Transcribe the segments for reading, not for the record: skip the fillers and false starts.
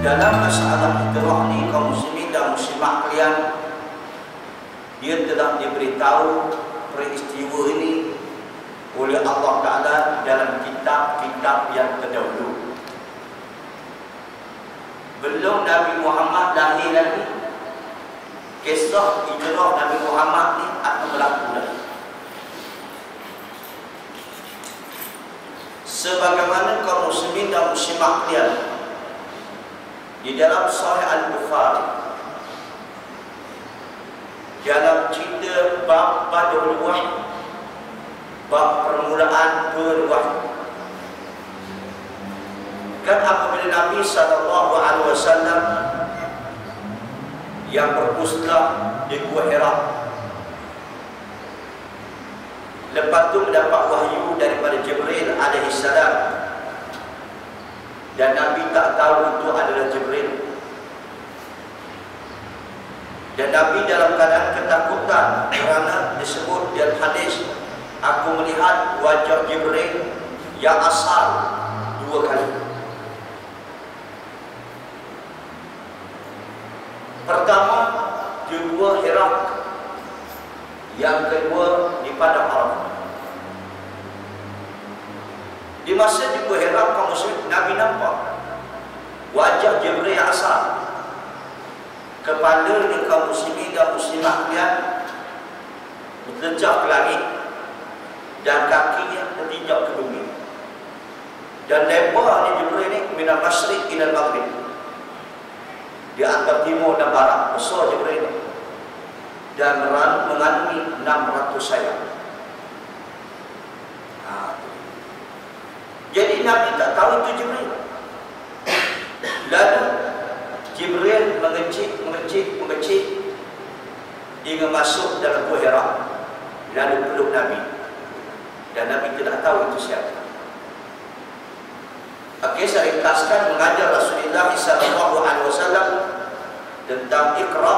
dalam masalah hijrah ni kaum muslimin dan muslimat kalian, dia telah diberitahu peristiwa ini oleh Allah Ta'ala dalam kitab-kitab yang terdahulu. Belum Nabi Muhammad lahir lagi, kisah hijrah Nabi Muhammad ni akan berlaku lagi. Sebagaimana kaum muslimin dan muslimat kalian, di dalam Sahih Al-Bukhari, dalam cerita bab Badul Wahyi, bab permulaan berwahyu, kan apabila Nabi SAW yang berpuslah di Gua Hira, lepas tu mendapat wahyu daripada Jibril alaihissalam, dan Nabi tak tahu itu adalah Jibril, dan Nabi dalam keadaan ketakutan kerana disebut dalam hadis, aku melihat wajah Jibril yang asal 2 kali. Pertama di Gua Hira, yang kedua di Padang Arafah. Di masa di Gua Hira, kaum muslimin, Nabi nampak wajah Jibril yang asal. Kepala kaum muslimin dan muslimat kalian bertejak ke langit, dan kakinya bertinjau ke bumi. Dan lebarnya Jibril ini minal masyriq ilal maghrib, di antara timur dan barat, besar Jibril ini, dan mengandungi 600 sayap. Jadi Nabi tak tahu itu Jibril. Lalu Jibril mengecik hingga masuk dalam Gua Hira, lalu peluk Nabi, dan Nabi tidak tahu itu siapa. Okey, saya ringkaskan mengajar Rasulullah SAW tentang Iqra.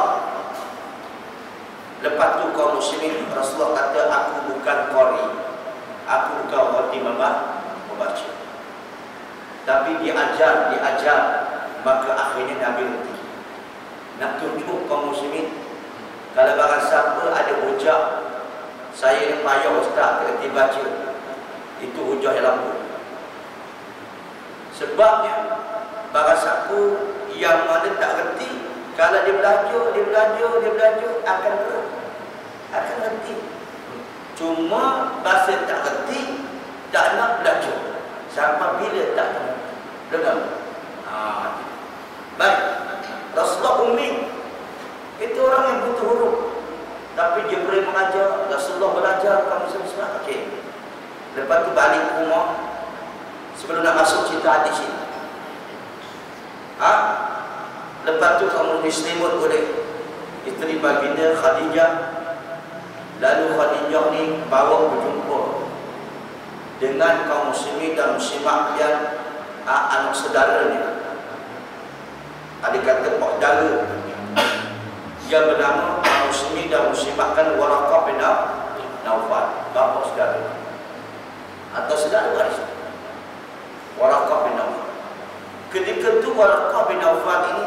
Lepas tu kaum muslimin, Rasulullah kata, aku bukan qari, aku bukan orang membaca, tapi diajar, maka akhirnya Nabi reti. Nak tunjuk kaum muslimin, kalau barang siapa ada hujah, saya ni payah ustaz kerti baca, itu hujah yang lampu. Sebabnya barang siapa yang mana tak reti, kalau dia belajar akan reti. Cuma bahasa tak reti, tak nak belajar sampai bila tak nak dengar. Baik, Rasulullah ummi, itu orang yang butuh huruf, tapi Jibril mengajar, Rasulullah belajar, kamu semua. Okey, lepas tu balik ke rumah. Sebelum nak masuk cerita hadis ini, lepas tu kamu diselimuti oleh isteri baginda Khadijah. Lalu Khadijah ni bawa berjumpa dengan kaum muslimin dan muslimat yang anak saudaranya. Ada kata pak saudara yang bernama kaum muslimin dan muslimat kan Waraqah bin Naufal, bapa saudara atau saudara waris Waraqah bin Naufal. Ketika itu Waraqah bin Naufal ini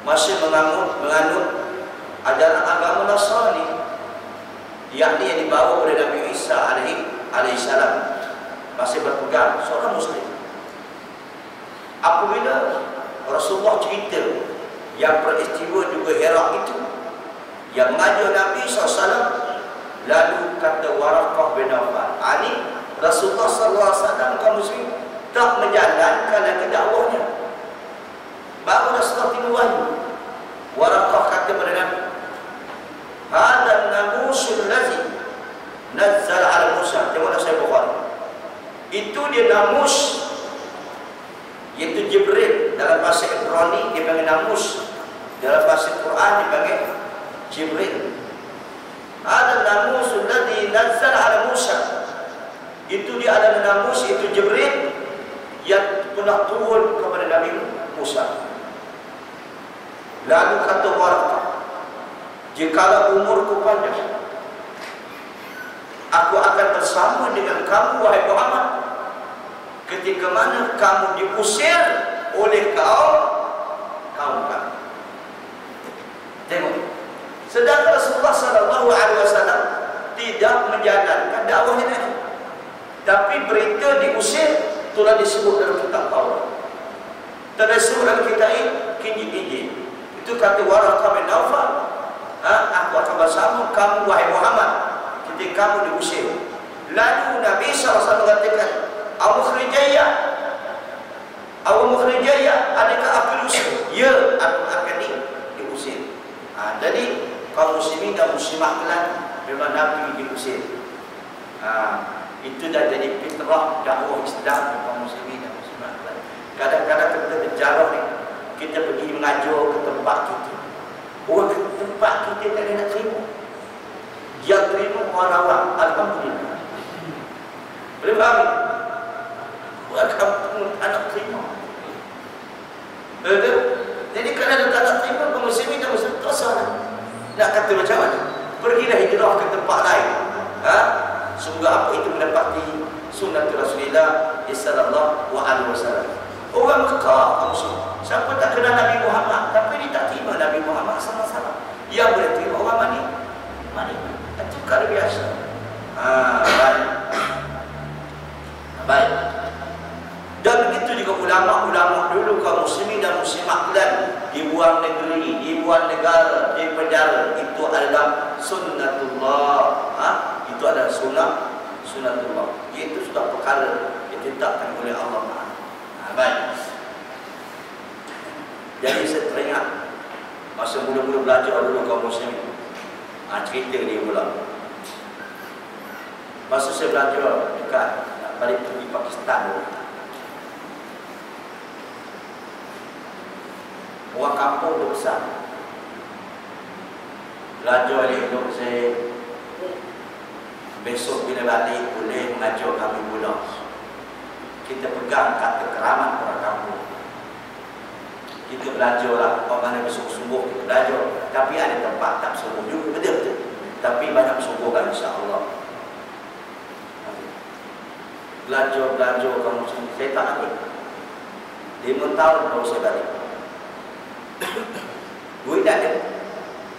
masih menganut ajaran agama Nasrani, yakni yang dibawa oleh Nabi Isa alaihissalam, masih berpegang seorang muslim. Apabila Rasulullah cerita yang peristiwa di Gua Hira itu, yang mengajar Nabi SAW, lalu kata Waraqah bin Naufal, Rasulullah SAW kaum muslim tak menjalankan lagi dakwahnya. Baru Rasulullah timbul wahyu. Waraqah kata kepada Nabi, hadha namusul ladzi nazzala ala Musa. Tengoklah saya Bukhari. Itu dia namus, iaitu Jibril. Dalam bahasa Ibrani dipanggil namus, dalam bahasa Quran dipanggil Jibril. Hadha namusul ladzi nazzala ala Musa. Itu dia adalah namus, itu Jibril yang pernah turun kepada Nabi Musa. Lalu kata Waraqah, jikalau umurku panjang, aku akan bersama dengan kamu wahai Muhammad ketika mana kamu diusir oleh kaum kaum kami. Tengok. Sedangkan Rasulullah sallallahu alaihi wasallam tidak menjalankan dakwahnya Nabi. Tapi berita diusir telah disebut dalam kitab Taurat. Telah disebut dalam kitab Injil. Itu kata Waraqah bin Nawfal, aku akan bersama kamu wahai Muhammad ketika kamu diusir. Lalu Nabi SAW katakan, Awu mukhrijaya, adakah aku diusir? Ya, aku akan diusir. Jadi kaum muslimin dan muslimah kelak memang Nabi diusir. Itu dah jadi fitrah dakwah Islam kaum muslimin dan muslimah kelak. Kadang-kadang kita berjarah ni, kita pergi mengajar ke tempat kita. Orang ke tempat kita tak nak terima. Dia terima orang-orang, alhamdulillah. Boleh faham? Buat kampung tak nak terima. Betul? Jadi kalau tak nak terima, kaum muslimin dan muslimah tersalah. Nak kata macam mana? Pergilah hijrah ke tempat lain. Semoga apa itu mendapati sunnah Rasulullah sallallahu alaihi wasallam. Orang Mekah, siapa tak kenal Nabi Muhammad, tapi dia tak terima Nabi Muhammad SAW. Yang boleh terima orang mana? Itu perkara biasa. Baik. Dan begitu juga ulama-ulama dulu kaum muslimin dan muslimat dan dibuang negeri, dibuang negara, di penjara, itu adalah sunnatullah. Itu adalah sunnatullah. Itu sudah perkara ditetapkan oleh Allah Taala. Baik. Jadi saya teringat masa mula-mula belajar dulu kaum muslimin. Cerita dia pula. Masa saya belajar dekat balik pergi Pakistan dulu. Orang kampung tu besar. Belajar elok saya. Besok bila balik boleh mengajar kami pula. Kita pegang kata keramat orang kampung. Kita belajarlah apa mana bersungguh-sungguh kita belajar. Tapi ada tempat tak sungguh juga, betul. Tapi banyak sungguh kan, insya-Allah. Belajar kamu sendiri. Saya tak ada. 5 tahun baru saya balik. Duit tak ada.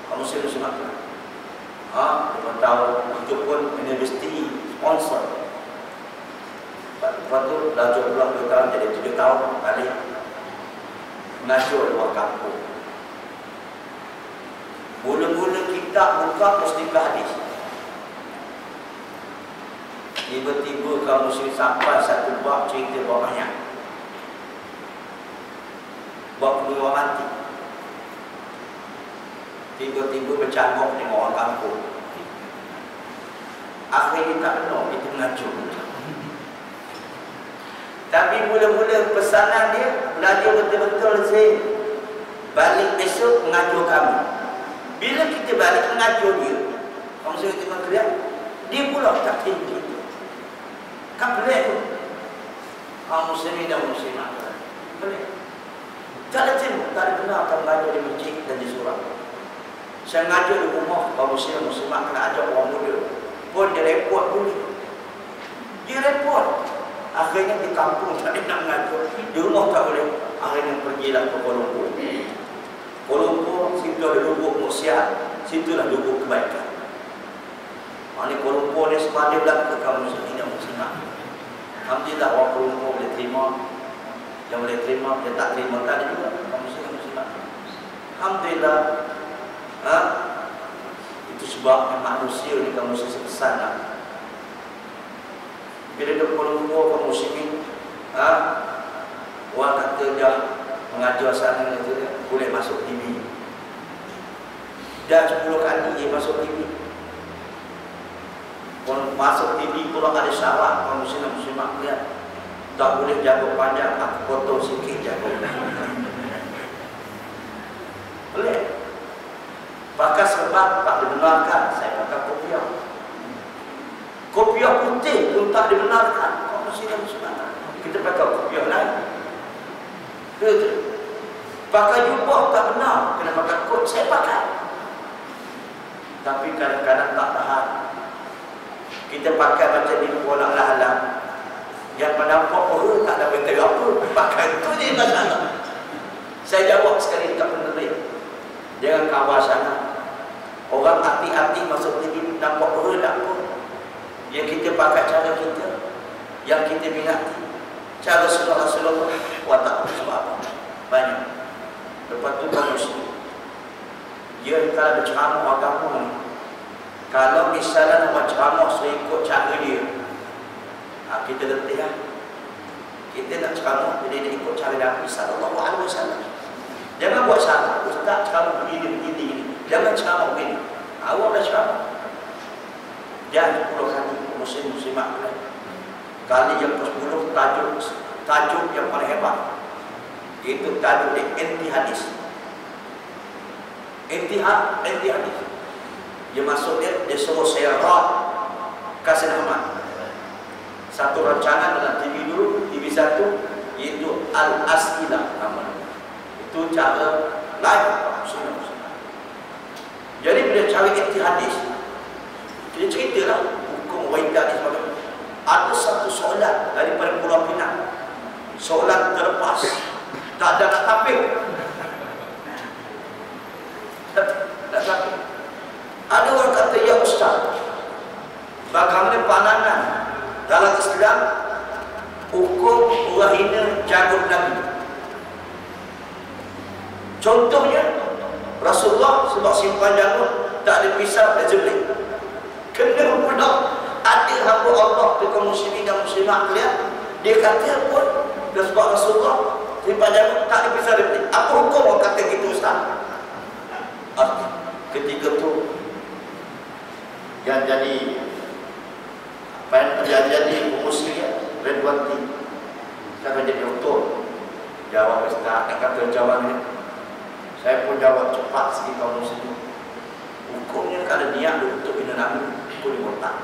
Kamu sendiri semua. 5 tahun itu pun universiti sponsor. Lepas tu belajar pula 2 tahun, jadi 7 tahun balik mengajar luar kampung. Mula-mula kita buka mustika hadis. Tiba-tiba kamu sampai satu bab cerita bab banyak. Bab kedua mati. Tiba-tiba bercakap dengan orang kampung. Akhirnya tak benar, itu mengajar. Tapi mula-mula pesanan dia belajar betul-betul saya. Balik besok mengajar kami. Bila kita balik mengajar dia, kamu saya tengok dia, dia pula tak terima kita. Kan pelik tu. Kaum muslimin dan muslimat. Pelik. Tak ada terima, tak ada benar akan mengajar di masjid dan di surau. Saya mengajar di rumah, kaum muslimin dan muslimat kena ajak orang muda. Pun dia repot dulu. Dia repot. Akhirnya di kampung tak ada nak mengajar. Di rumah tak boleh. Akhirnya pergilah ke Kuala Lumpur. Kuala Lumpur, situ ada lubuk maksiat. Situlah lubuk kebaikan. Ini Kuala Lumpur ni semua dia berlaku ke kaum muslimin dan muslimat. Alhamdulillah orang Kuala Lumpur boleh terima. Yang boleh terima, dia tak terima tak ada juga kaum muslimin dan muslimat. Alhamdulillah. Itu sebabnya manusia ni kaum muslimin pesan lah. Bila dia Kuala Lumpur kaum muslimin, orang kata dia mengajar sana itu boleh masuk TV. Dan 10 kali dia masuk TV. Kalau masuk TV pula ada syarat kaum muslimin muslimat lihat. Tak boleh jaga panjang, aku potong sikit jaga. Boleh. Bahkan sebab tak dibenarkan saya pakai kopiah. Kopiah putih pun tak dibenarkan. Kaum muslimin muslimat. Kita pakai kopiah lain. Betul. Pakai jubah tak benar, kena pakai kot, saya pakai. Tapi kadang-kadang tak tahan. Kita pakai macam ni pola lah. Yang penampak tak ada benda apa, pakai tu je masalah. Saya jawab sekali dekat penerbit. Jangan kawal sangat. Orang hati-hati masuk TV nampak berat pun. Yang kita pakai cara kita, yang kita minati. Cara Rasulullah watak sebab apa? Banyak. Lepas tu kamu sendiri. Dia kalau berceramah agama ni, kalau misalnya nak ceramah saya ikut cara dia, kita letih lah. Kita nak ceramah, jadi dia ikut cara Nabi SAW. Jangan buat salah. Ustaz ceramah begini. Jangan ceramah begini. Awak dah ceramah. Jangan 10 kali muslim-muslimat kali yang ke-10 tajuk yang paling hebat. Itu tajuk dia anti hadis. Anti hadis. Dia masuk dia suruh saya kasih nama satu rancangan dalam TV dulu, TV 1, iaitu Al-As'ilah namanya. Itu cara live muslim. Jadi bila cari anti hadis, dia ceritalah hukum waidah dan sebagainya. Ada satu soalan daripada Pulau Pinang, soalan terlepas, tak ada nak tapik. Ada orang kata, ya Ustaz, bagaimana pandangan dalam Islam hukum orang hina jagung Nabi? Contohnya Rasulullah sebab simpan jagung tak ada pisau dan jemblik. Kena pula ada hamba Allah di kaum muslimin dan muslimat kalian, dia kata pun sebab Rasulullah simpan jagung tak ada pisau dan jemblik. Apa hukum orang kata gitu Ustaz? Ketika tu yang jadi pengusia Redwanti saya jadi doktor. Jawab Ustaz, nak kata jawabannya saya pun jawab cepat sikit kaum muslimin. Hukumnya kalau niat untuk bina Nabi, hukum dia murtad.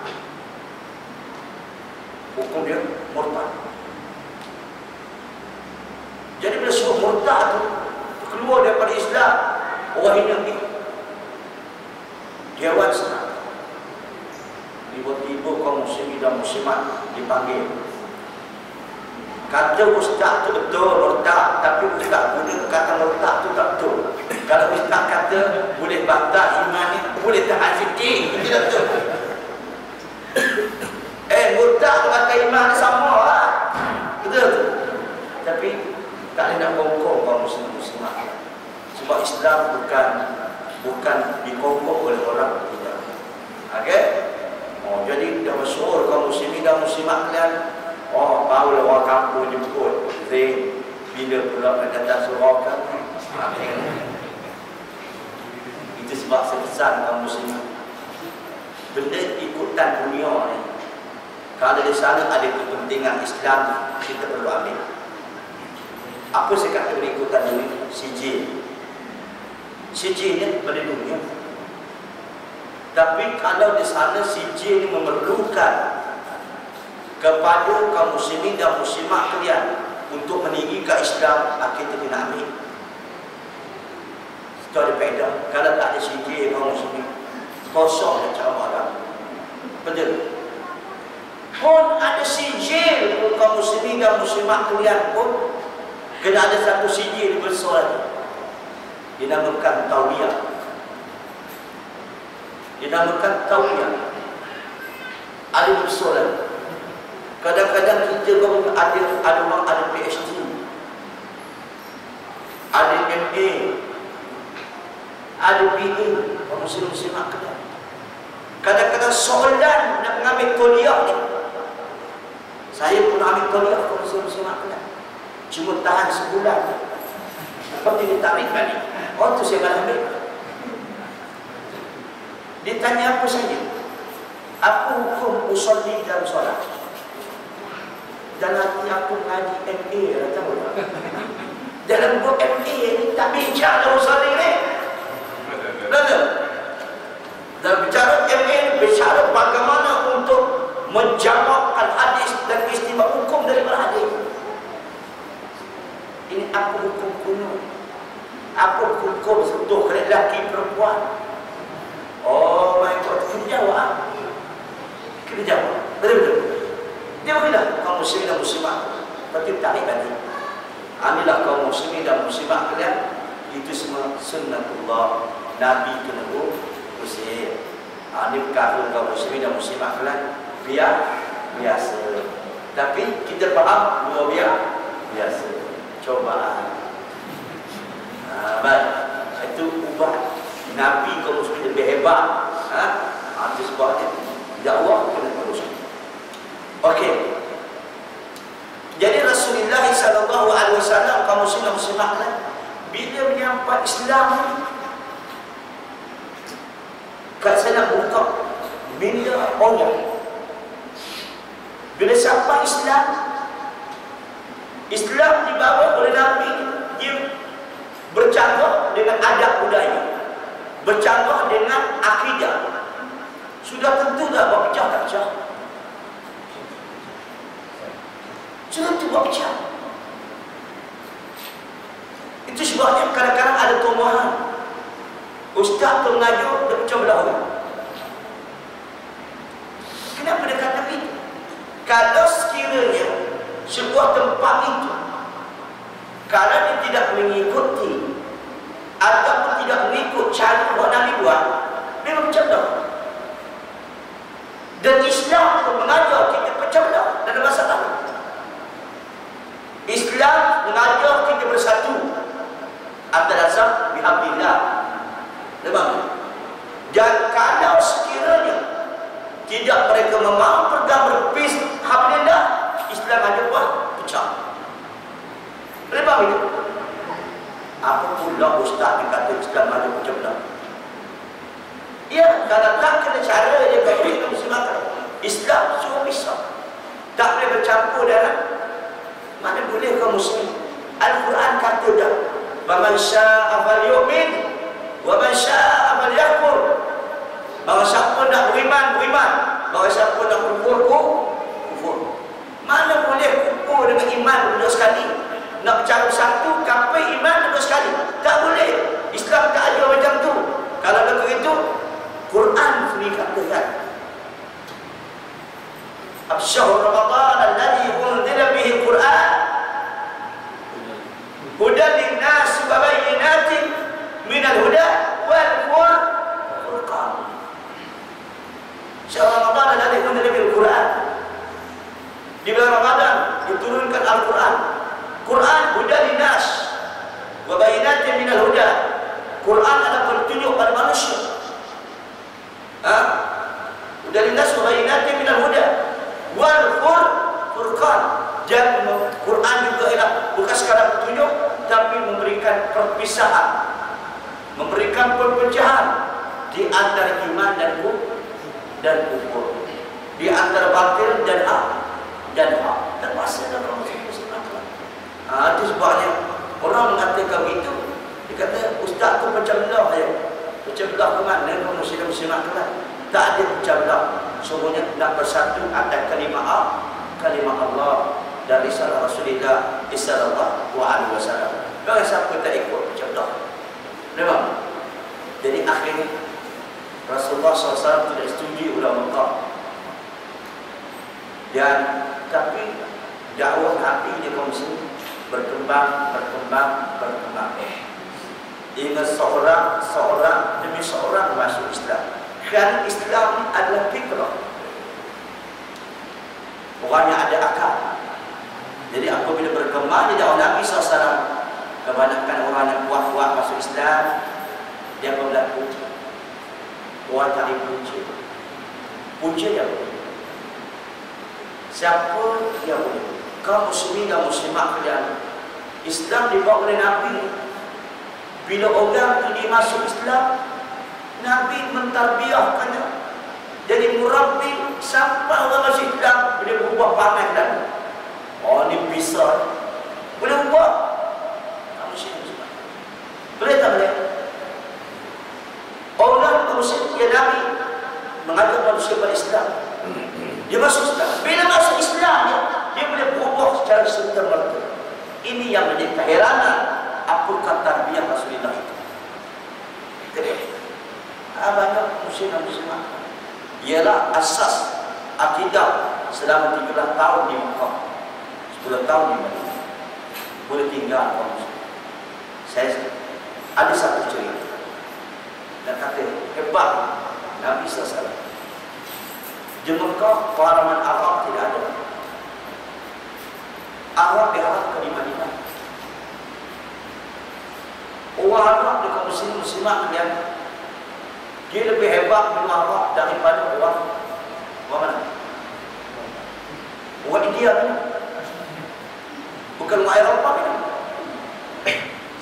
Hukum dia murtad. Jadi bila suruh murtad tu keluar daripada Islam, orang hina ni Dewan Senat. Tiba-tiba kaum muslimin dan muslimat dipanggil. Kata Ustaz tu betul murtad, tapi Ustaz guna kata murtad tu tak betul. Kalau Ustaz kata boleh batal iman ni, boleh tahan sikit, itu tak betul. Murtad kata iman ni sama lah, betul. Tapi tak boleh nak bongkong kaum muslim muslimat. Sebab Islam bukan dikongkong oleh orang tidak. Okey? Jadi dah masyhur kaum muslimin dan muslimat kalian. Baru lah orang kampung jemput. Zain, bila pula nak datang surau kan? Itu sebab sepesan kaum muslimin. Benda ikutan dunia ni. Kalau di sana ada kepentingan Islam, kita perlu ambil. Apa saya kata berikutan ini? Sijil. Sijil ni melindungi. Tapi kalau di sana sijil memerlukan kepada kaum muslimin dan muslimat kalian untuk meninggikan Islam, kita kena ambil. Itu ada faedah. Kalau tak ada sijil kaum muslimin, kosong dan cara marah. Betul. Pun ada sijil kaum muslimin dan muslimat kalian pun kena ada satu sijil besar. Dinamakan tawiyah. Dinamakan tawiyah. Ada bersolat. Kadang-kadang kita ada orang ada PhD, ada MA, ada BA, orang muslim-muslimat kena. Kadang-kadang soalan nak mengambil kuliah ni. Saya pun ambil kuliah orang muslim-muslimat kena. Cuma tahan sebulan. Lepas dia tarik balik. Tu saya malah ambil. Dia tanya apa saja. Apa hukum usolli dalam solat? Dan nanti aku ngaji MA lah, tahu tak? Dalam buku MA ni tak bincang dalam usolli ni. Betul? Dalam bicara MA ni bicara bagaimana untuk menjawabkan hadis dan istimewa hukum daripada hadis. Ini apa hukum kuno? Apa hukum sentuh lelaki perempuan? Oh my God, kita jawab. Kita jawab. Betul-betul. Dia berkata, kaum muslim dan muslimat, berarti tarik balik. Inilah kaum muslimin dan muslimat kalian. Itu semua sunnatullah. Nabi kena usir. Ini kafir kaum muslimin dan muslimat kalian biasa. Tapi kita faham luar biasa. Cobaan. Baik. Itu ubah. Nabi kaum muslimin lebih hebat. Itu sebabnya dakwah kena terus. Okey. Jadi Rasulullah sallallahu alaihi wasallam kaum muslimin muslimat bila menyampai Islam kat sana buka bila orang bila sampai Islam dibawa oleh Nabi, dia bercanggah dengan adab budaya, bercanggah dengan akidah. Sudah tentu dah buat pecah tak pecah? Sudah tentu buat pecah. Itu sebabnya kadang-kadang ada tumahan ustaz tu mengajar dia pecah belah orang. Kenapa dia kata begitu? Kalau sekiranya sebuah tempat itu, kalau dia tidak mengikuti ataupun tidak mengikut cara yang Nabi buat, memang pecah belah. Dan Islam pun mengajar kita pecah belah, tak ada masalah. Islam mengajar kita bersatu atas dasar bihamdillah. Memang. Dan kalau sekiranya tidak mereka memang pegang berpis hamdillah, Islam ada buat pecah. Lepas itu, apa pula ustaz dikata Islam ada pecah belah? Ya, kalau tak kena cara dia baik Muslim Islam semua bisa. Tak boleh bercampur dalam. Mana boleh kaum muslim? Al-Quran kata dah, "Faman syaa'a falyu'min wa man syaa'a falyakfur." Bahawa siapa nak beriman, bahawa siapa nak kufur. Mana boleh kufur dengan iman dua sekali? Nak bercakap satu, kafir iman dua sekali. Tak boleh. Islam tak ada macam tu. Kalau ada begitu, Quran sendiri katakan, "Syahrul Ramadan alladzi unzila bihi al-Quran hudan lin-nas wa bayyinatin minal huda wal furqan." Syahrul Ramadan alladzi unzila bihi al-Quran. Di bulan Ramadan diturunkan Al-Quran. Quran hudan lin-nas wa bayyinatin minal huda. Quran adalah petunjuk pada manusia. Hudan lin-nas wa bayyinatin minal huda wal furqan. Dan Quran juga ialah bukan sekadar petunjuk, tapi memberikan perpisahan, memberikan perpecahan di antara iman dan kufur, di antara batil dan hak. Terpaksa dalam muslim. Itu sebabnya orang mengatakan begitu. Dia kata ustaz tu pecah belah je. Pecah belah ke mana? Kau muslim-muslimat ke mana? Tak ada pecah belah. Semuanya nak bersatu atas kalimah Allah dan risalah Rasulullah sallallahu alaihi wasallam. Bagi siapa tak ikut pecah belah. Memang. Jadi akhirnya Rasulullah SAW tidak setuju ulama. Dan tapi dakwah Nabi dia kaum muslim berkembang. Hingga seorang demi seorang masuk Islam. Kerana Islam adalah fitrah. Orang yang ada akal. Jadi apabila berkembang di dakwah Nabi SAW, kebanyakan orang yang kuat-kuat masuk Islam, dia berlaku orang cari punca dia boleh. Siapa yang boleh? Kaum muslimin dan muslimat kalian, Islam dibawa oleh Nabi. Bila orang itu dia masuk Islam, Nabi mentarbiahkannya jadi murabbi sampai orang masuk Islam. Boleh berubah pandai dan ini bisa boleh ubah. Kamu muslim boleh tak boleh? Orang muslim ya Nabi mengajak manusia pada Islam. Dia masuk Islam. Bila masuk Islam dia boleh berubah secara serta-merta. Ini yang menjadi keheranan. Apakah tarbiyah Rasulullah itu? Banyak muslim-muslimat ialah asas akidah selama 13 tahun di Mekah, 10 tahun di Madinah. boleh tinggal kaum muslim. Saya ada satu cerita dan kata hebat Nabi SAW. Di Mekah pengalaman Arab tidak ada. Arab diharapkan di Madinah. Orang Arab di kaum muslimat kelihatan dia lebih hebat di Arab daripada orang mana? Orang India kan? Bukan orang Eropah kan?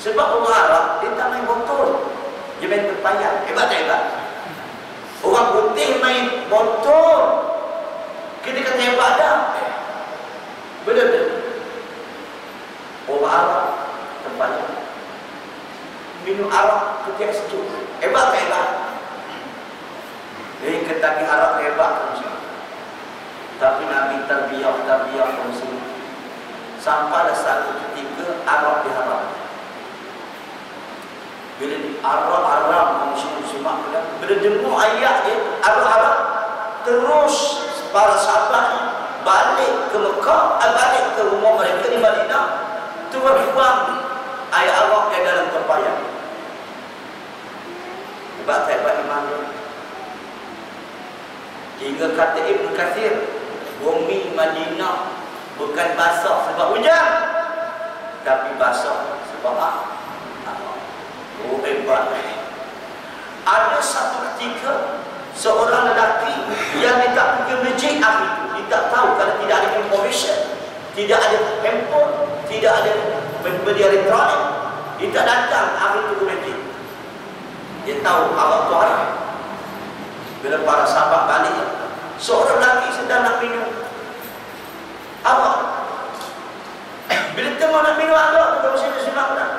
Sebab orang Arab dia tak main botol, dia main terpayang. Hebat tak hebat? Orang putih main botol, kita kata hebat dah. Betul-betul. Orang Arab terpayang, minum Arab ketika sejuk. Hebat tak hebat? Jadi ketagi Arab hebat kan? Tapi Nabi terbiak muslim. Sampai satu ketika Arab diharam. Bila di Arab muslim-muslimah bila dengar ayat dia Arab terus para sahabat balik ke Mekah, balik ke rumah mereka di Madinah, terus buang ayat Arab yang dalam terpayang. Hebat iman dia. Hingga kata Ibn Kathir, bumi Madinah bukan basah sebab hujan, tapi basah sebab apa? Oh hebat. Ada satu ketika seorang lelaki yang dia tak pergi masjid hari itu, dia tak tahu kalau tidak ada information, tidak ada handphone, tidak ada benda elektronik, dia tak datang hari itu ke masjid. Dia tahu Allah tu haram. Bila para sahabat balik, seorang lelaki sedang nak minum apa? Bila tengok nak minum Allah, kita mesti disunat tak?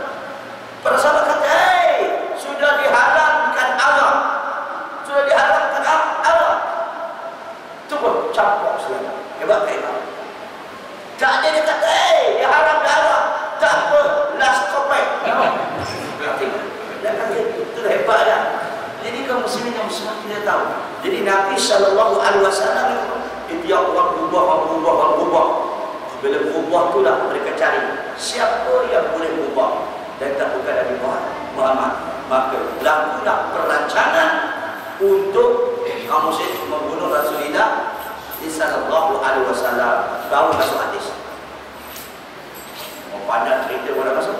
Para sahabat kata, "Hei, sudah diharamkan Allah. Sudah diharamkan Allah." Tu pun campur selama. Hebat tak hebat? Tak ada dia kata, "Hei, diharamkan Allah." Tak apa, last topik. Dan kata, itu hebat dah. Jadi kaum muslimin yang muslimat kita tahu. Jadi Nabi SAW itu yang orang berubah. Bila berubah tu lah mereka cari siapa yang boleh berubah, dan tak bukan Nabi Muhammad. Maka lakulah perancangan untuk kaum muslimin membunuh Rasulullah SAW. Baru masuk hadis. Mau pandang cerita boleh masuk?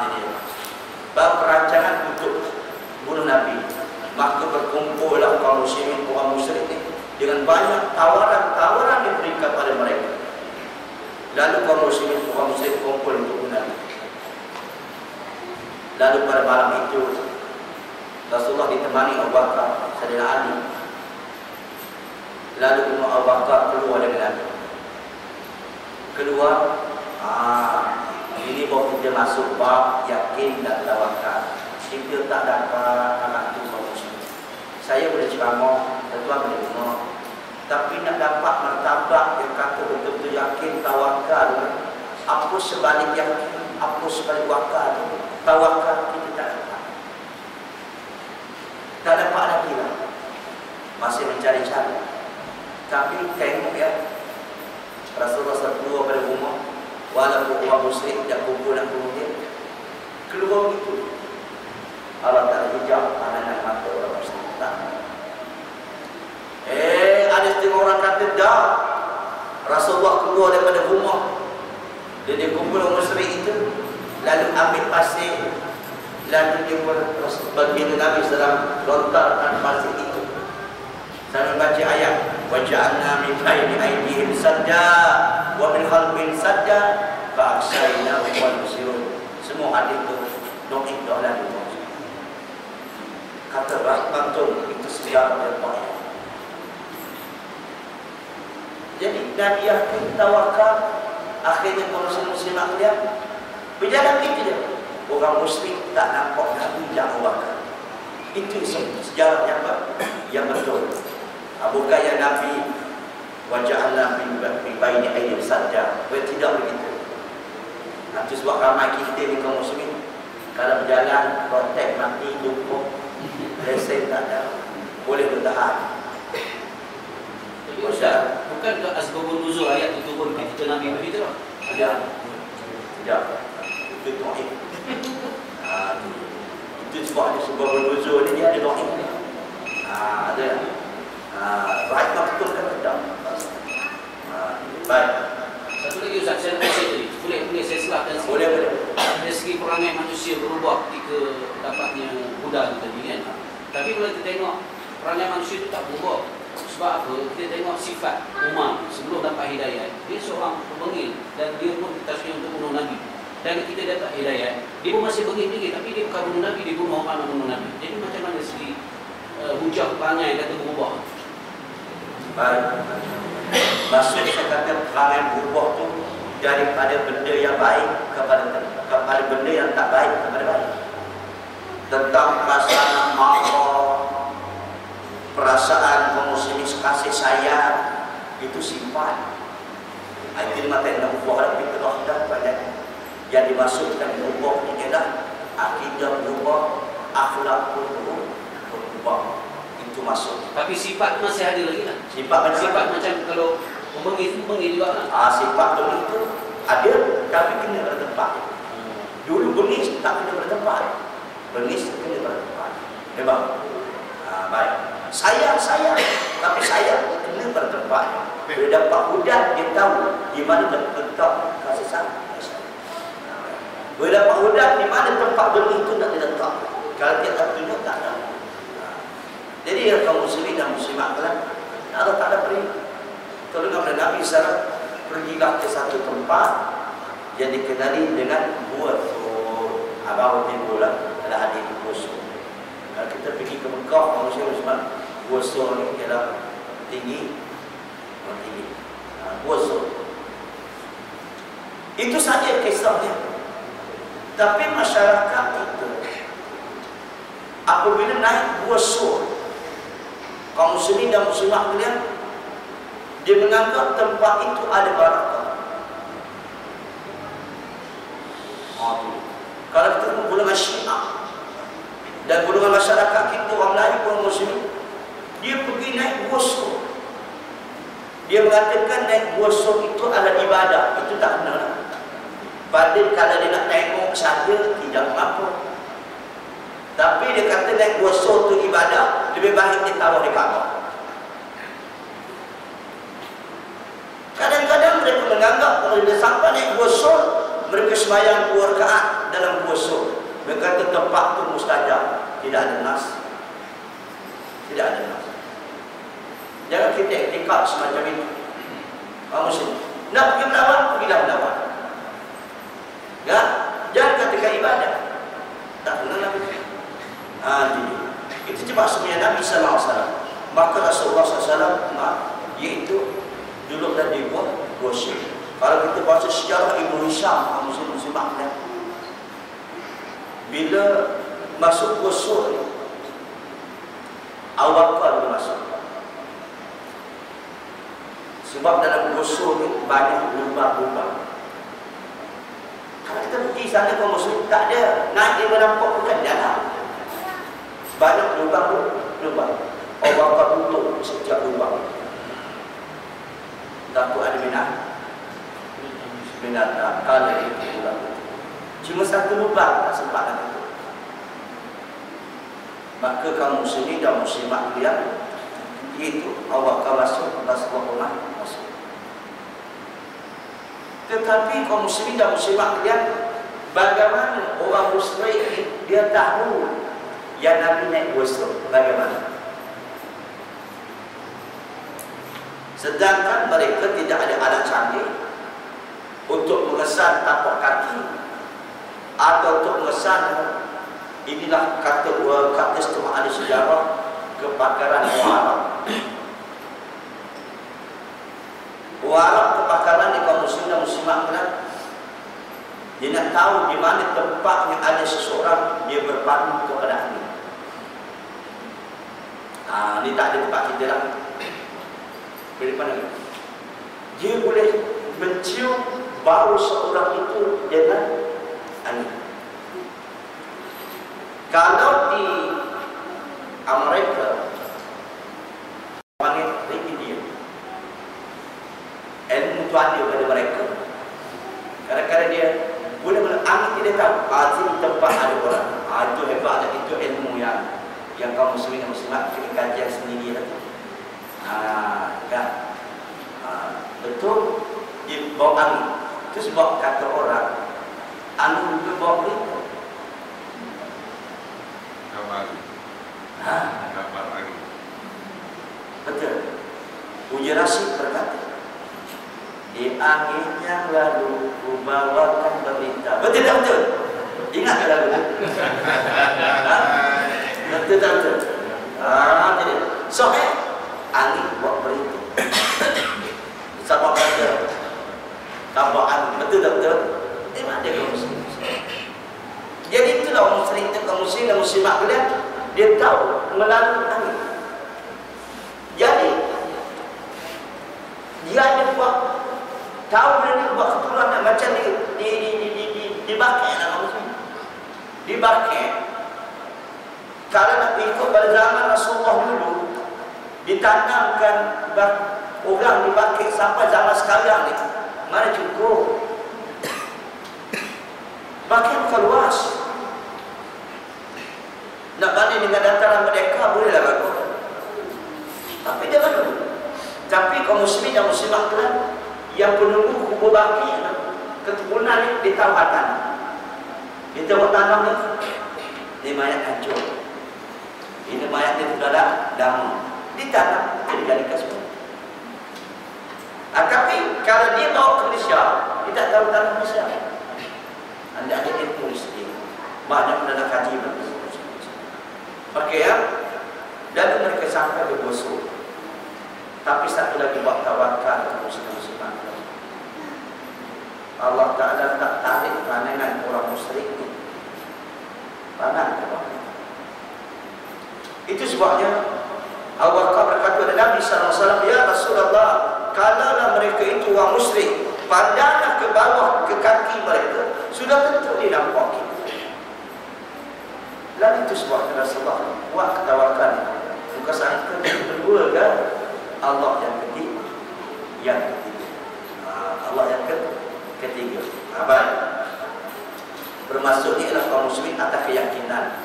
Jadi baru perancangan untuk bunuh Nabi. Maka berkumpullah kaum muslimin, orang musyrik ni dengan banyak tawaran diberikan pada mereka. Lalu kaum muslimin, orang musyrik kumpul untuk bunuh Nabi. Lalu pada malam itu Rasulullah ditemani Abu Bakar, Sayyidina Ali. Lalu Abu Bakar keluar dengan Nabi. Keluar, ini baru kita masuk bab yakin dan tawakal. Kita tak dapat anak itu kaum muslimin. Saya boleh ceramah, tuan boleh dengar, tapi nak dapat martabat yang kata betul-betul yakin tawakal, apa sebalik yakin, apa sebalik wakal, tawakal kita tak dapat. Tak dapat lagi lah. Masih mencari-cari. Tapi tengok ya, Rasulullah SAW pada rumah, walaupun orang muslim tidak kumpul nak bunuh dia, keluar begitu. Allah tak hijab pandangan mata orang muslim. Tak. Ada setengah orang kata dah Rasulullah keluar daripada rumah, dia kumpul orang musyrik itu, lalu ambil pasir, lalu dia baginda Nabi SAW lontarkan pasir itu sambil baca ayat, waja'alna min baini aydihim sadda wa min khalfihim sadda fa aghshaynahum wa yubsirun. Semua hadis itu doa dan doa. Kata Rahmatun itu sejarah yang baik. Jadi Nabi yakin tawakal, akhirnya kaum muslimat lihat berjalan begitu dia. Orang muslim tak nampak Nabi tawakal. Itu sejarah yang betul. Bukan yang Nabi waja'alna min baini aydihim sadda. Tidak begitu. Itu sebab ramai kita ni kaum muslim kalau berjalan protek mati lupa, lesen tak ada, boleh bertahan. Ustaz, bukan ke asbabun nuzul ayat itu turun ketika Nabi begitu? Ya. Tidak. Itu dhaif. Itu sebab ada sebuah berdosa ni dia ada dhaif. Ada. Right betul kan tidak. Baik. Satu lagi Ustaz, saya nak tadi. Boleh saya silapkan sikit. Boleh. Dari segi perangai manusia berubah ketika dapatnya Buddha tu tadi kan. Tapi kalau kita tengok perangai manusia itu tak berubah. Sebab apa? Kita tengok sifat Umar sebelum dapat hidayah. Dia seorang pembengil dan dia pun ditasbih untuk bunuh Nabi. Dan kita dapat hidayah, dia pun masih bengil lagi, tapi dia bukan bunuh Nabi, dia bunuh orang nak bunuh Nabi. Jadi macam mana segi hujah perangai kata berubah? Baik. Maksud saya kata perangai berubah tu daripada benda yang baik kepada benda yang tak baik kepada baik. Tentang perasaan marah, perasaan kaum muslimin kasih sayang, itu sifat. Itu mata yang berubah dan fitrah dah banyak. Yang dimaksudkan berubah ni ialah akidah berubah, akhlak pun berubah. Itu maksud. Tapi sifat masih ada lagi lah. Sifat macam kalau pembengil itu bengil juga lah. Sifat itu ada, tapi kena pada tempat. Dulu bengis tak kena pada tempat. Bengis kena pada tempat. Memang. Baik. Sayang, tapi sayang kena pada tempat. Bila dapat hujan, dia tahu di mana letak kasih sayang. Bila dapat hujan, di mana tempat bengis itu nak diletak. Kalau dia tak tunjuk, tak ada. Jadi kaum muslimin dan muslimat kan, Allah tak ada beri. Kalau dengan Nabi SAW, pergilah ke satu tempat yang dikenali dengan Buathur. Abang Timbul adalah hadis Buathur. Kalau kita pergi ke Mekah, kaum muslimin, Buathur ni ialah tinggi. Buathur. Itu saja kisahnya. Tapi masyarakat itu apabila naik Buathur, kaum muslimin dan muslimat kalian, dia menganggap tempat itu ada barakah. Kalau kita golongan Syiah dan golongan masyarakat kita orang Melayu, orang muslim, dia pergi naik Buathur. Dia mengatakan naik Buathur itu adalah ibadah. Itu tak benar. Padahal kalau dia nak tengok saja tidak mengapa. Tapi dia kata naik Buathur itu ibadah, lebih baik dia tawaf di Kaabah. Kadang-kadang mereka menganggap kalau dia sampai naik Buathur, mereka sembahyang 2 rakaat dalam Buathur. Mereka kata tempat itu mustajab. Tidak ada nas. Tidak ada nas. Jangan kita iktikad semacam itu. Kamu muslim nak pergi melawat, pergilah melawat. Ya, jangan katakan ibadah. Tak benar Nabi. Itu sebab sebenarnya Nabi SAW. Maka Rasulullah SAW iaitu duduk dan dibuat Buathur. Kalau kita baca sejarah Ibnu Hisham, muslim-muslimah, bila masuk Buathur, awal dia masuk. Sebab dalam Buathur ni banyak lubang-lubang. Kalau kita pergi sana kaum muslim tak ada, naik dia menampok bukan jalan. Banyak lubang. Orang akan tutup setiap lubang. Takut ada binatang. Kalau itu lubang. Cuma satu lubang tak sempat nak tutup. Maka kaum muslimin dan muslimat dia itu Allah akan masuk, Rasulullah masuk. Tetapi kaum muslimin dan muslimat dia, bagaimana orang musyrik dia tahu yang Nabi naik Buathur? Bagaimana? Sedangkan mereka tidak ada alat canggih untuk mengesan tapak kaki atau untuk mengesan, inilah kata setengah ahli sejarah, kepakaran orang Arab. Orang Arab kepakaran di kaum muslim dan muslimat kan, dia nak tahu di mana tempat yang ada seseorang dia berpadu kepada ahli. Ni tak ada tempat kita lah. Dari mana? Dia boleh mencium bau seorang itu dengan angin. Kalau di Amerika panggil India, ilmu tu ada pada mereka. Kadang-kadang dia dia tahu, sini tempat ada orang. Itu hebatnya, itu ilmu yang kaum muslimin dan muslimat kena kajian sendiri lah. Kan? Betul, dia bawa angin. Itu sebab kata orang, angin juga bawa berita. Kabar angin. Betul. Uji Rasyid berkata, di angin yang lalu ku bawakan berita. Betul tak betul? Ingat tak lagu? Betul tak betul? Jadi sahih angin buat berita. Sebab kata kabar angin. Betul tak betul? Mana dia kaum muslim? Jadi itulah orang muslim dan muslimat kalian, dia tahu melalui angin. Jadi dia ada buat tahu dia buat keturunan macam di Bakir lah maksudnya. Di Bakir. Kalau nak ikut pada zaman Rasulullah dulu, ditanamkan orang di Bakir sampai zaman sekarang ni, mana cukup. Bakir bukan luas. Nak banding dengan dataran Merdeka bolehlah bagus. Tapi jangan dulu. Tapi kaum muslimin dan muslimat kan yang penunggu kubur Baqi, keturunan ni ditawatan. Kita buat tanam ni, ini mayat hancur. Ini mayat ni sudah ada damu. Ditanam, dijadikan semua. Tapi kalau dia bawa ke Malaysia, dia tak tahu tanam Malaysia. Anda ada ilmu sendiri. Banyak mendadak kaji. Okey ya. Dan mereka sampai berbosok. Tapi satu lagi buat tawakal muslim-muslimat. Allah Ta'ala tak tarik pandangan orang musyrik itu. Pandang tawakal. Itu sebabnya Abu Bakar berkata kepada Nabi SAW, ya Rasulullah, kalaulah mereka itu orang musyrik, pandanglah ke bawah ke kaki mereka, sudah tentu dia nampak kita. Lalu itu sebabnya Rasulullah buat tawakal. Bukan sangka berdua kan? Allah yang ketiga. Allah yang ketiga. Baik. Bermaksud ni adalah kaum muslimin atas keyakinan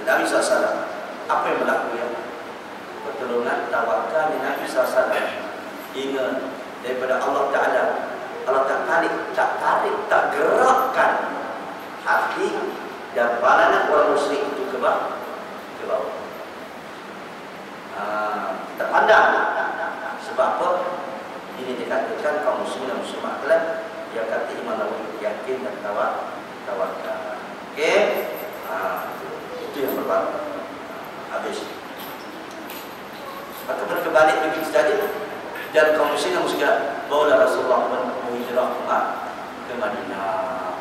Nabi SAW. Apa yang berlaku ya? Pertolongan tawakal Nabi SAW. Ingat daripada Allah Ta'ala. Allah tak gerakkan hati dan pandangan orang musyrik itu ke bawah. Kita pandang. Sebab apa? Ini dikatakan kaum muslimin dan muslimat kalian yang kata iman lalu yakin dan tawakal. Okey? Itu yang pertama. Habis. Maka mereka balik begitu saja. Dan kaum muslimin dan muslimat bawalah Rasulullah menghijrah ke Madinah.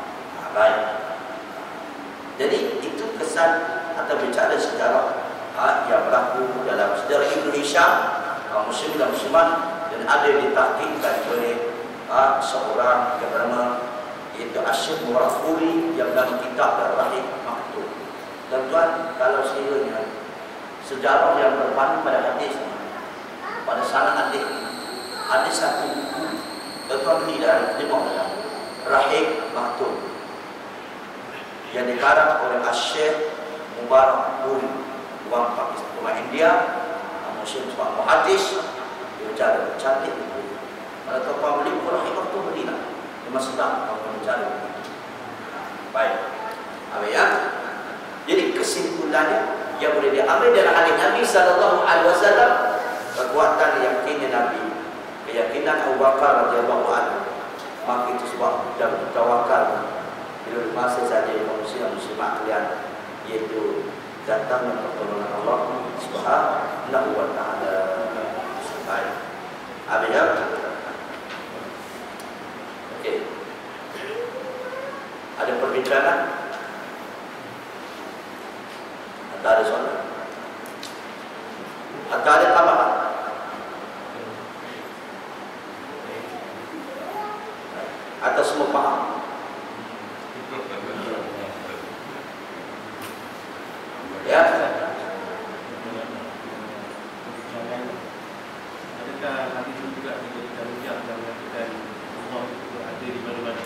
Baik. Jadi itu kesan atau bicara sejarah yang berlaku dalam sejarah Indonesia, kaum muslimin dan muslimat, dan ada ditahqiqkan oleh seorang yang bernama iaitu Asyid Murafuri yang dalam kitab Ar-Rahim Maktub. Tuan-tuan, kalau sekiranya sejarah yang berpandu pada hadis, pada sanad hadis, ada satu buku tuan-tuan beli dari Rahim Maktub yang dikarang oleh Asyid Mubarakpuri, orang Pakistan, orang India, muslim seorang muhaddis, dia bicara cantik. Kalau tuan beli buku Rahim Maktub, belilah. Memang sedap kalau bicara. Baik. Habis ya. Jadi kesimpulannya yang boleh diambil dari hadis Nabi SAW, kekuatan yakinnya Nabi, keyakinan Abu Bakar radhiyallahu anhu, maka itu sebab dan tawakal bila masa saja kaum muslimin muslimat kalian, iaitu datangnya pertolongan Allah Subhanahu wa taala. Baik. Habis ya. Okey. Ada perbincangan? Atau ada soalan? Atau ada tambahan? Atau semua faham? Ya. Adakah hal itu juga dijadikan hujah dan mengatakan Allah itu ada di mana-mana?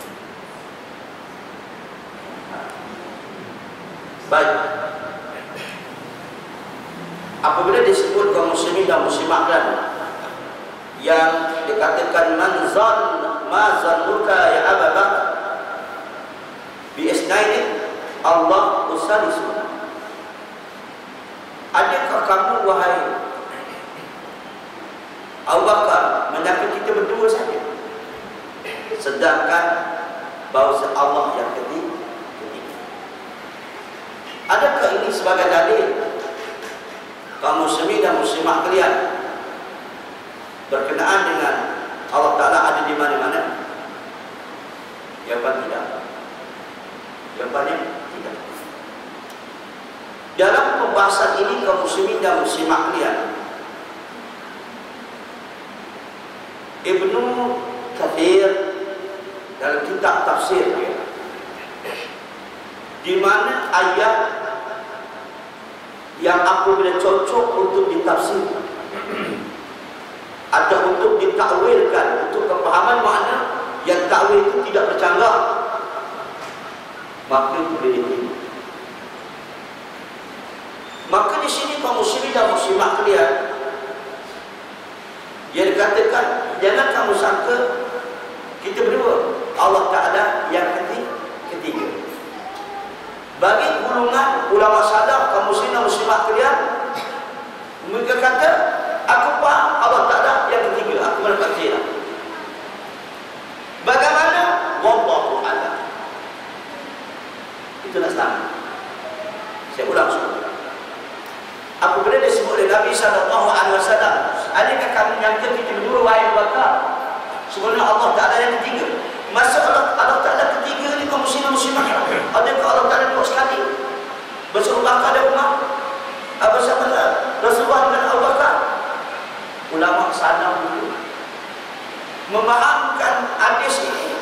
Baik. Apabila disebut kaum muslimin dan muslimat kan, yang dikatakan mazannuka ya Abu Bakar bi isnaini Allah usalisu. Adakah kamu wahai Abu Bakar menyangka kita berdua saja, sedangkan bahawa Allah yang ketiga? Adakah ini sebagai dalil kaum muslimin dan muslimat kalian berkenaan dengan Allah Ta'ala ada di mana-mana? Jawapan tidak. Jawapannya tidak. Dalam pembahasan ini kaum muslimin dan muslimat kalian, Ibnu Katsir dalam kitab tafsir dia, di mana ayat yang apabila cocok untuk ditafsir atau untuk ditakwilkan, untuk kepahaman makna yang takwil itu tidak bercanggah, maka boleh diterima. Maka di sini kaum muslimin dan muslimat kalian yang dikatakan, jangan kamu sangka kita berdua, Allah Ta'ala yang ketiga. Bagi golongan ulama salaf kaum muslimin dan muslimat kalian, mereka kata, aku faham Allah Ta'ala yang ketiga, aku mendapat zina. Bagaimana? Wallahu a'lam. Itulah sama. Saya ulang semua. Apabila disebut oleh Nabi SAW, adakah kamu nyangka kita berdua wahai Abu Bakar? Sebenarnya Allah Ta'ala yang ketiga. Masa Allah Ta'ala ketiga ni kaum muslimin dan muslimat, adakah Allah Ta'ala dua sekali? Bersama Bakar dan Umar, bersama Rasulullah dengan Abu Bakar. Ulama salaf dulu memahamkan hadis ini.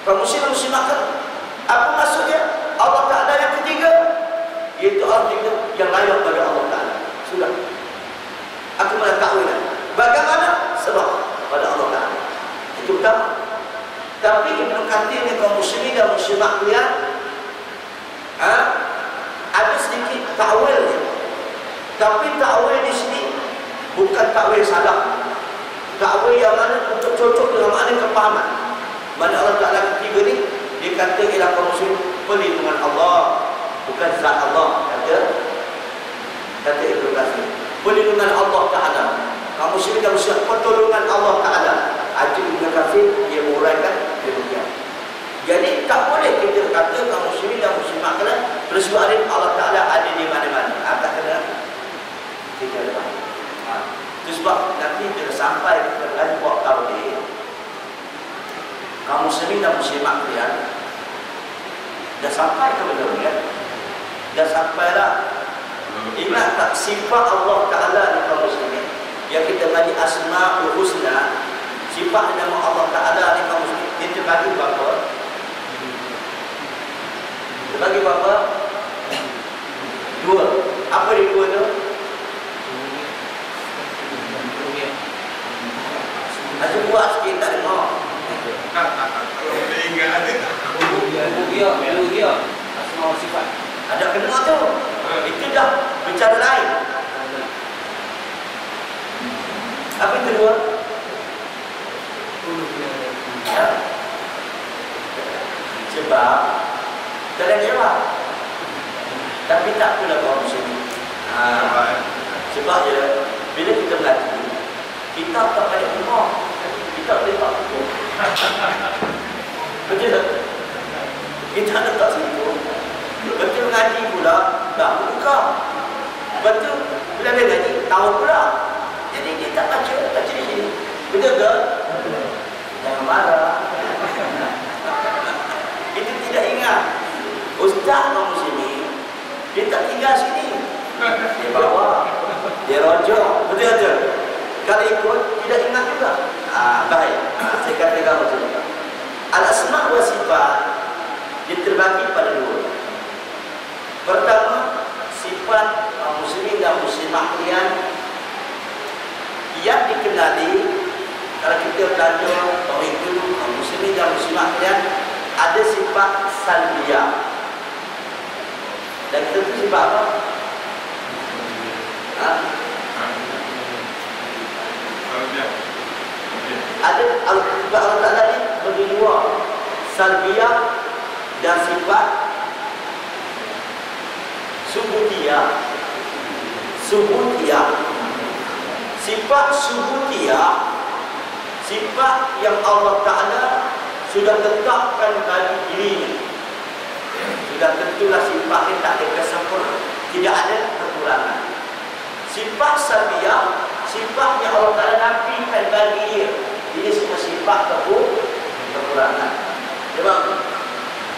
Kaum muslimin dan muslimat, apa maksudnya? Allah Ta'ala yang ketiga, iaitu artinya yang layak bagi Allah Ta'ala. Sudah, aku mengetahui. Bagaimana? Sebab pada Allah Ta'ala. Itu utama. Tapi Ibnu Katsir ni kaum muslimin dan muslimat kalian, ada sedikit takwilnya. Tapi takwil di sini bukan takwil salah. Takwil yang mana untuk cocok dengan makna kepahaman. Mana Allah Ta'ala ketiga ni, dia kata ialah kaum muslimin perlindungan Allah, bukan zat Allah. Kata Ibnu Katsir, perlindungan Allah Ta'ala. Kaum muslimin dan muslimat, pertolongan Allah Ta'ala. Ajib Ibnu Katsir dia menguraikan demikian. Jadi tak boleh kita kata kaum muslimin dan muslimat kalian bersuara Allah Ta'ala ada di mana-mana. Tak kena kita lepas. Itu sebab nanti bila sampai kepada buat tauhid, kaum muslimin dan muslimat kalian dah sampai ke mana kan? Dah sampailah. Ingat tak sifat Allah Ta'ala di kaum muslimin yang kita bagi Asma'ul Husna, sifat nama Allah Ta'ala ni kaum muslimin, dia terbagi berapa? Terbagi berapa? Dua. Apa dia dua tu? Ada buat sikit tak dengar. Kalau dia ingat ada tak? Uluhiyah, asma wa sifat. Ada kena tu. Itu dah bicara lain. Apa yang kedua? Ya. Sebab tak ada jawab. Tapi tak pula kaum muslimin. Sebab je bila kita berlatih, kita tak banyak dengar, kita boleh tak betul. Betul tak? Kita letak situ. Betul ngaji pula tak buka. Betul bila dia ngaji tahu pula. Jadi dia tak baca di sini. Betul ke? Jangan marah. Itu tidak ingat. Ustaz kaum muslimin dia tak tinggal sini. Dia bawa, dia rojok. Betul tak? Kalau ikut tidak ingat juga. Baik. Saya katakan macam ni. Al-asma' wa sifat dia terbagi pada dua. Pertama, sifat muslimin dan muslimah kalian yang dikenali. Kalau kita belajar tauhid dulu, muslimin dan muslimah kalian ada sifat salbiyah. Dan kita tu sifat apa? Ha? Ada sifat Allah Ta'ala ni bagi dua, salbiyah dan sifat subutiyah. Sifat subutiyah, sifat yang Allah Ta'ala sudah tetapkan bagi dirinya. Sudah tentulah sifat ini tak ada kesempurnaan, tidak ada kekurangan. Sifat salbiyah, sifat yang Allah Ta'ala nafikan bagi dia. Ini semua sifat kekurangan. Memang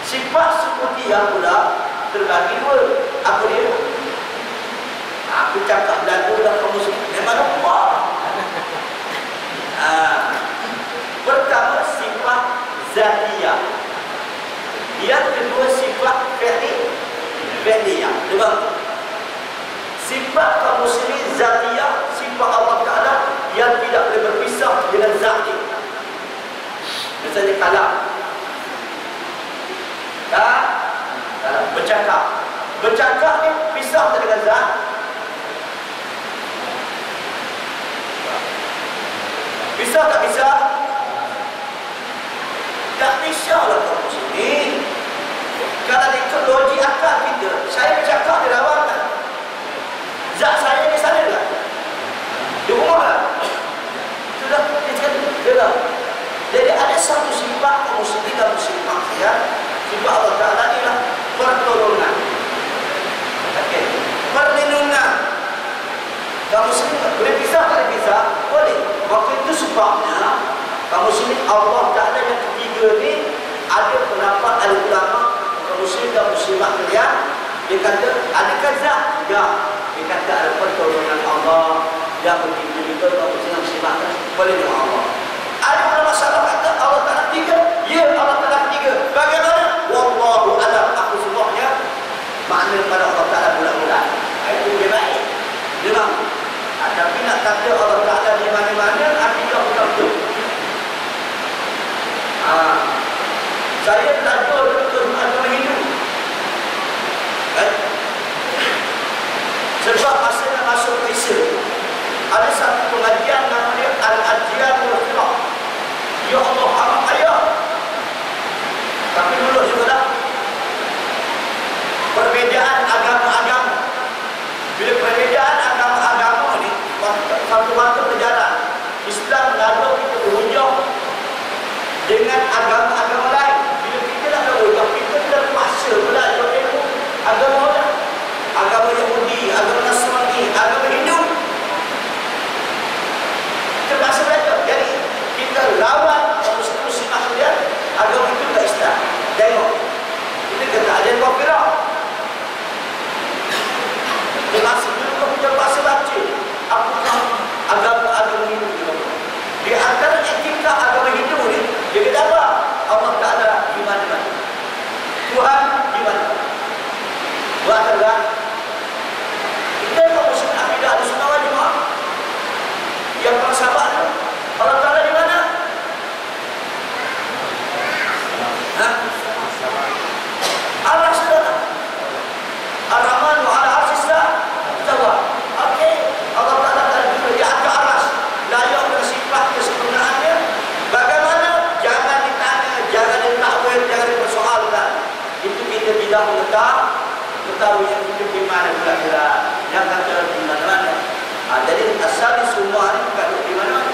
sifat subutiyah pula terbagi dua. Apa dia? Aku cakap lagu dah kamu memang lupa. Pertama sifat zatiyah. Yang kedua sifat fi'liyah. Memang sifat kaum muslimin zatiyah, sifat Allah Ta'ala yang tidak boleh berpisah dengan zatnya. Misalnya kalam. Bercakap ni pisah dengan zat. Pisah tak pisah? Tak pisah lah kaum muslimin. Kalau ikut logik akal kita, saya bercakap di lawangan, zat saya di sana tak? Di rumah tak? Sudah jelas. Jadi ada satu sifat kaum muslimin dan muslimat ya. Sifat Allah Ta'ala ialah pertolongan. Okey. Perlindungan. Kaum muslimin boleh pisah tak pisah? Boleh. Waktu itu sebabnya kaum muslimin Allah Ta'ala yang ketiga ni ada pendapat al-ulama kaum muslimin dan muslimat kalian. Dia kata adakah zat? Ya. Dia kata ada pertolongan Allah yang begitu juga kaum muslimin dan muslimat boleh dengan Allah. Ada ulama salaf kata Allah Ta'ala tiga. Ya, Allah Ta'ala tiga. Bagaimana? Wallahu a'lam. Aku semuanya makna pada Allah Ta'ala bulat-bulat. Itu lebih baik. Memang. Tapi nak kata Allah Ta'ala di mana-mana, akidah bukan betul. Saya belajar betul agama Hindu. Sebab masa nak masuk ke Islam, ada satu pengajian namanya Al-Adiyah Al-Fiqh. Ya Allah, amat ayah. Tapi dulu juga dah perbezaan agama-agama. Bila perbezaan agama-agama ni satu waktu berjalan, Islam lalu kita berhujung dengan agama-agama lain. Bila kita dah berhujung, kita dah paksa belajar ilmu agama orang, agama Yahudi, agama Nasrani, agama Hindu. Terpaksa belajar. Jadi kita lawan muslim-muslimah dia agama itu tak Islam. Tengok, kita kata ada kafirah. Terpaksa dulu kita terpaksa baca apakah agama Hindu itu. Di antara etika agama Hindu ni, dia kata apa? Allah Ta'ala di mana-mana, Tuhan di mana-mana. Buat tak? Kita tak muslim akidah Ahlussunnah wal Jamaah yang bersahabat tu, Allah Ta'ala di mana? Allah sudah Ar-Rahman wa ala arsyis istawa. Okey, Allah Ta'ala ada di atas arsy. Layak dengan sifat kesempurnaannya. Bagaimana? Jangan ditanya, jangan ditakwil, jangan dipersoalkan. Itu kita tidak mengetahui yang hidup di mana kira-kira, yang kata di mana-mana. Jadi asal semua ini bukan di mana-mana.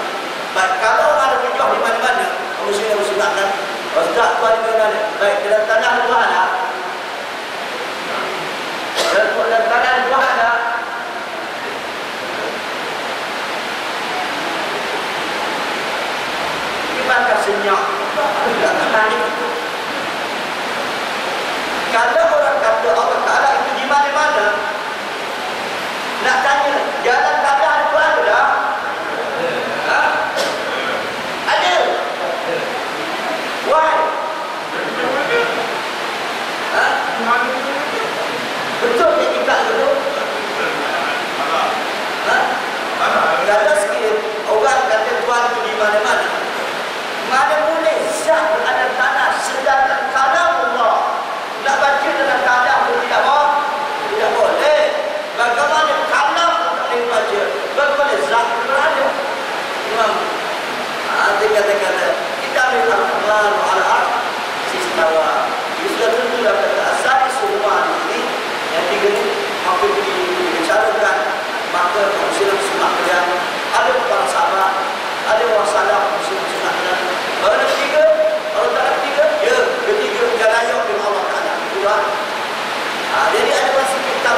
Baik, kalau ada hujah di mana-mana, muslim kan, ustaz tuan di mana-mana. Baik, dalam tanah Tuhan lah. Dalam tanah Tuhan lah. Ini bakal senyap. Kalau orang kata Allah Ta'ala itu di mana-mana, nak tanya, jalan tanah itu ada dah? Ada. Why? bahwa dia sudah tentu dalam kata asal semua ini yang tiga ini makin dibicarakan, maka manusia sunat kalian ada para sahabat, ada orang salah manusia sunat kalian. Kalau ketiga, kalau tak ketiga, ya ketiga jalan dengan Allah Taala. Itulah. Jadi ada masih kita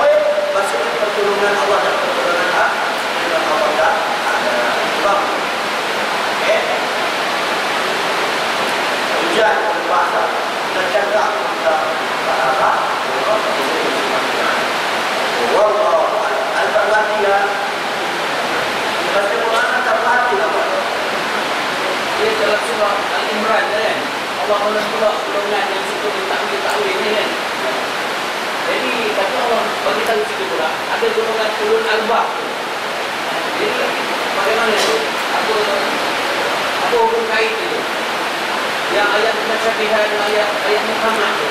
maksudnya pertolongan Allah dan pertolongan dengan Allah Taala. Sebab hujan berbahasa dan jaga kita apa? Wallahu al-fatihah. Baca Quran al-fatihah apa? Dia dalam surah Al-Imran kan. Allah menentukan golongan yang suka takwil ni kan. Jadi kata Allah bagi tahu situ pula ada golongan ulul albab. Jadi bagaimana tu? Apa hukum kait itu? Yang ayat mutasyabihat dengan ayat Muhammad tu.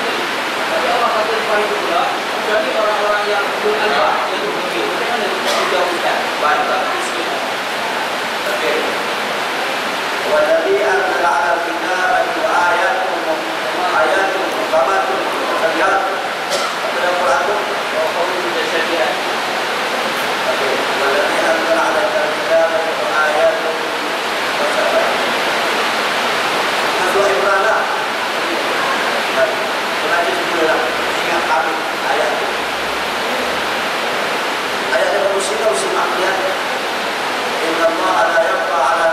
Tapi Allah kata lepas itu pula kecuali orang-orang yang ulul albab yang berfikir. Bagaimana kita jauhkan? Baik sikit. Okey. Walladhi anzala 'ala al-kitaba ayatun muhkamatun mutasyabihat. Dalam Quran tu mutasyabihat. Okey. Walladhi anzala 'ala al-kitaba ayatun mutasyabihat. Surah Imran lah. Baik. Pengaji semula lah. Ingat habis ayat itu. Ayat yang bermuslimah muslimah Inna Allah la yaqfa ala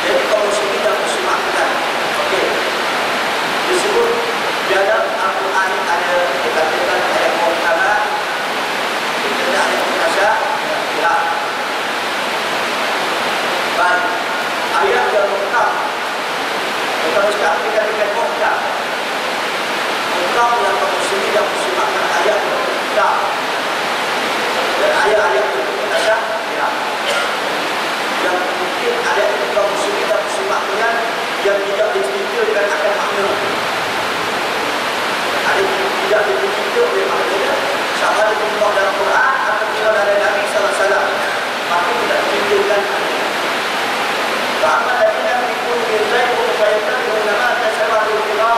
jadi kaum muslimin dan muslimat kita. Okey. Disebut dalam Al-Quran ada dikatakan ayat muhkamat, ada ayat mutasyabihat. Baik. Ayat yang muhkam. Kita sekarang dikatakan muhkam. Muhkam dalam kaum muslimin dan muslimat ayat muhkam. Dan ayat-ayat mutasyabihat. Yang mungkin ada kaum muslimin dan muslimat yang tidak diceritakan akan makna. Ada tidak diceritakan oleh maknanya. Sama ada contoh dalam Quran atau contoh dari Nabi SAW. Maka tidak diceritakan. Fa'amal ladina fi qulubihim zayghun fayattabi'una ma tashabaha minhu.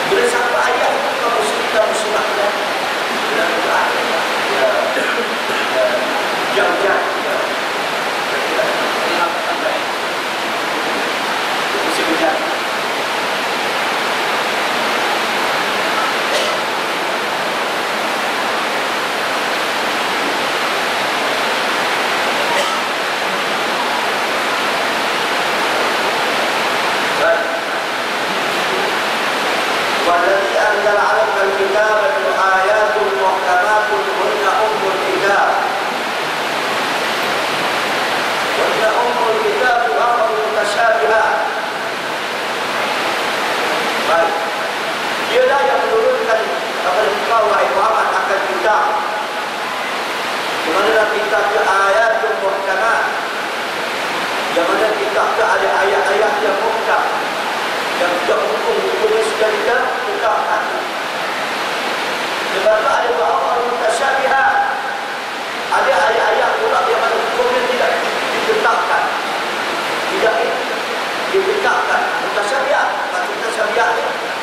Bila sampai ayat kaum muslimin dan muslimat dalam Quran jauh-jauh sampai musim hujan. والذي أنزل عليك الكتاب آيات محكمات هن أم الكتاب وأخر متشابهات. Baik. Dialah yang menurunkan kepada engkau wahai Muhammad akan kitab. Di mana kitab ke ayat muhkamat. Yang mana kitab ke ada ayat-ayat yang muhkam. Yang tidak hukum-hukumnya sudah kita tetapkan. Sebab ada beberapa mutasyabihat. Ada ayat-ayat pula yang mana hukumnya tidak ditetapkan. Tidak ditetapkan. Mutasyabihat. Mutasyabihat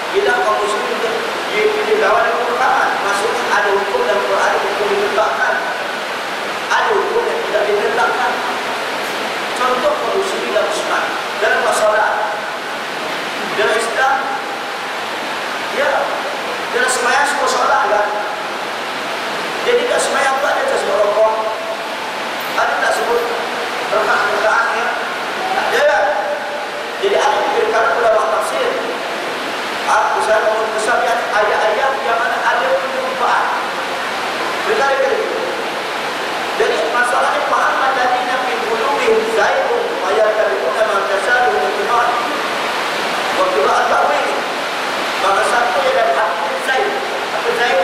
bila kaum muslimin dia lawan dengan Quran. Maksudnya ada hukum dalam Quran, ada hukum ditetapkan. Ada hukum yang tidak ditetapkan. Contoh kaum muslimin dan muslimat dalam masalah dalam Islam, ya, dalam sembahyang semua solat kan. Jadi kat sembahyang tak ada tasbih rukuk. Ada tak sebut rakaat-rakaatnya? Tak ada kan? Jadi ada perkara ulama tafsir. Saya mau kesabian ayat-ayat yang mana ada penyumpaan. Perkara itu. Jadi masalahnya Muhammad dari Nabi qulubihim zayghun wa yattabi'una ma tashabaha minhu. Waktu al-ta'wil. Maka satu yang ada hati Zaid. Apa Zaid?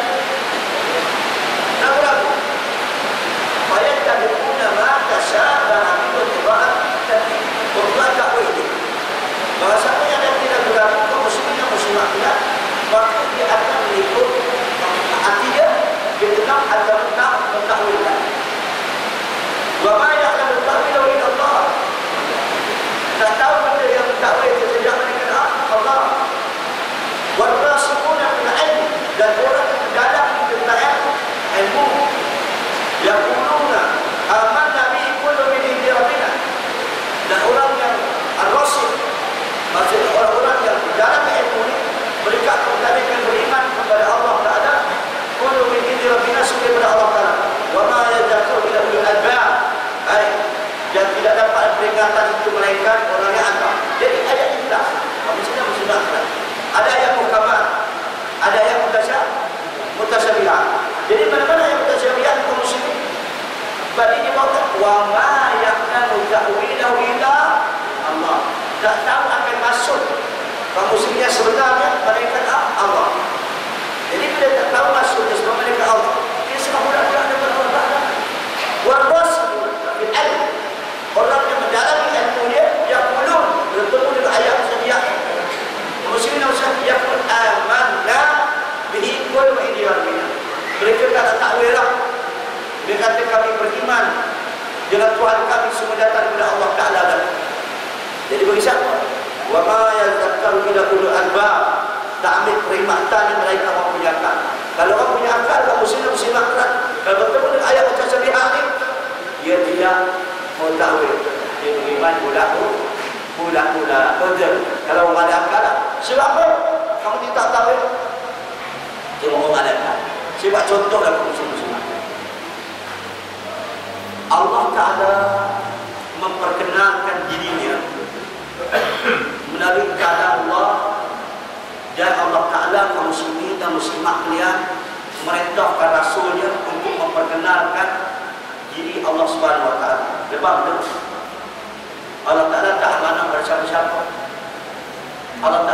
masuk kepada Allah Taala. Wa ma yadhakkaru illa ulul albab. Dan tidak dapat peringatan itu melainkan orang yang akal. Jadi ayat ini jelas. Maksudnya ada yang muhkamat, ada yang mutasyabihat. Jadi mana-mana yang mutasyabihat kaum muslimin berarti dibawakan wa ma ya'lamu ta'wilahu illa Allah. Tak tahu akan masuk kaum muslimin sebenarnya melainkan Allah. Jadi bila tak tahu maksudnya sebab mereka Allah, dia semua mudah-mudah dapat Allah. Warasul bil ilm. Orang yang mendalami ilmu dia belum bertemu dengan ayat sedia. Muslimin yang pun amanna bihi kullu idiyarina. Mereka kata takwil lah. Dia kata kami beriman dengan Tuhan kami semua datang kepada Allah Ta'ala. Jadi bagi siapa? Wa ma yadhakkaru illa ulul albab. Tak ambil perkhidmatan yang mereka orang punya akal. Kalau orang punya akal, kaum muslimin akal. Kalau bertemu dengan ayat mutasyabihat ni, dia tidak mau takwil. Dia beriman pula. Betul. Kalau orang ada akal, sebab apa? Kamu tidak takwil. Dia orang ada akal. Sebab contoh dalam muslimin. Allah Ta'ala memperkenalkan dirinya melalui kalam Allah. Dan Allah Ta'ala kaum muslimin dan muslimat kalian merintahkan Rasulnya untuk memperkenalkan diri Allah Subhanahu Wa Ta'ala. Sebab Allah Ta'ala tak amanah pada siapa-siapa. Allah Ta'ala